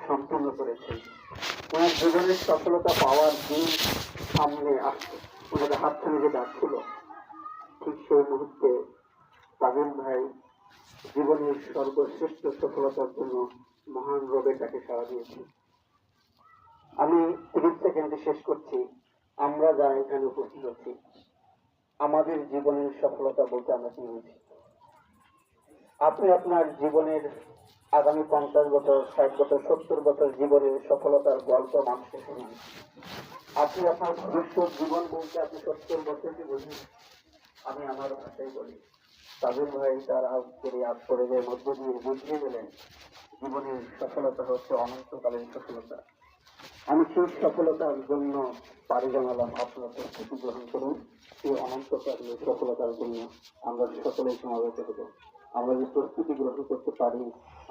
সম্পূর্ণ করেছেন। ওনার জীবনের সফলতা পাওয়ার দিন সামনে আসছে, ওনাদের হাতছানি যে ডাকছিল, ঠিক সেই মুহূর্তে তামিম ভাই জীবনের সর্বশ্রেষ্ঠ সফলতার জন্য মহান রবে তাকে সাড়া দিয়েছে। আমি 30 সেকেন্ডে শেষ করছি। আমরা যারা এখানে উপস্থিত আছি, আমাদের জীবনের সফলতা বলতে আমরা কি বুঝি? আপনি আপনার জীবনের আগামী 50 বছর, 60 বছর, 70 বছর জীবনের সফলতার গল্প মানুষকে শুনুন। আপনি আপনার ভবিষ্যৎ জীবন বলতে আপনি 70 বছরকে বুঝুন। আমি আমার ভাষায় বলি, তামিম ভাই তার আজকের এই আত্মরের মধ্য দিয়ে বুঝিয়ে দিলেন জীবনের সফলতা হচ্ছে অনন্তকালীন সফলতা। আমি সেই সফলতার জন্য পাড়ি জমালাম, আপনার প্রস্তুতি গ্রহণ করুন। সেই অনন্তকালীন সফলতার জন্য আমরা সকলেই সমাবেত হব। আমরা যে প্রস্তুতি গ্রহণ করতে পারি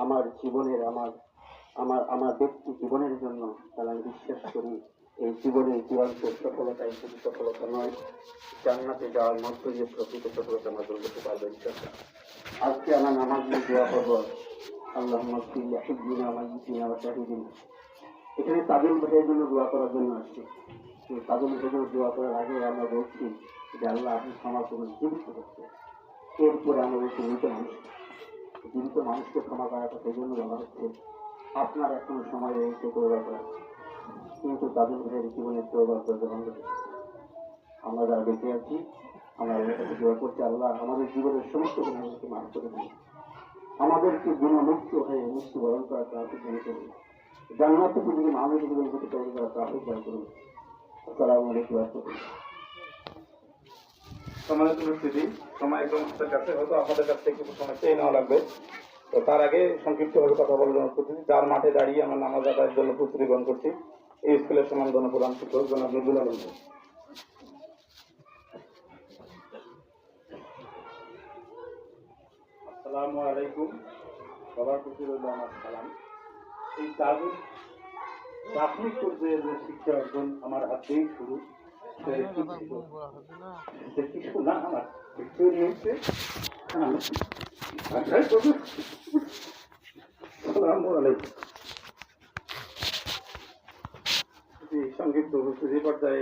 আমার জীবনের, আমার আমার আমার ব্যক্তি জীবনের জন্য, তাহলে আমি বিশ্বাস করি এই জীবনের চূড়ান্ত সফলতাই শুধু সফলতা নয়, জান্নাতে যাওয়ার মধ্য দিয়ে প্রকৃত সফলতা আমরা অর্জন করতে পারবো ইনশাআল্লাহ। আজকে আমার নামাজ নিয়ে দোয়া করবো, আল্লাহুম্মা ফিল্লি হিব্বিনা ওয়া ইয়িনা ওয়া শাহিদিনা। এখানে তামিম ভাইয়ের জন্য দোয়া করার জন্য আসছি। তামিম ভাইয়ের জন্য দোয়া করার আগে আমরা বলছি যে আল্লাহ আপনি ক্ষমা করুন, জীবিত করতে। এরপরে আমরা বলছি জীবিত মানুষকে ক্ষমা করার কথা এই জন্য বলা হচ্ছে আপনার এখনো সময় রয়েছে তওবা করার, কিন্তু তামিম ভাইয়ের জীবনের তওবা করতে বন্ধ হচ্ছে। আমরা যারা বেঁচে আছি আমরা আল্লাহর কাছে দোয়া করছি, আল্লাহ আমাদের জীবনের সমস্ত গুণাগুলোকে মাফ করে দিন, আমাদেরকে গুণমুক্ত হয়ে মৃত্যুবরণ করার তৌফিক দান করুন, জান্নাতে যদি মানুষ জীবন হতে তৈরি করার তৌফিক দান করুন। আসসালামু আলাইকুম ওয়া রাহমাতুল্লাহ। সম্মানিত উপস্থিতি, সময় একদম হাতের কাছে, হয়তো আপনাদের কাছ থেকে কিছু সময় চেয়ে নেওয়া লাগবে। তো তার আগে সংক্ষিপ্তভাবে কথা বলার জন্য করতেছি, যার মাঠে দাঁড়িয়ে আমরা নামাজ আদায়ের জন্য প্রস্তুতি গ্রহণ করছি এই স্কুলের সমানধন্য প্রধান শিক্ষক জনাব নজরুল আলম। আসসালামু আলাইকুম। সবার প্রতি রইল আমার সালাম। এই প্রাথমিক পর্যায়ের যে শিক্ষা অর্জন আমার হাত দিয়েই শুরু, কিছু না আমার তৈরি হয়েছে। আসসালামু আলাইকুম। সংক্ষিপ্ত উপস্থিতি পর্যায়ে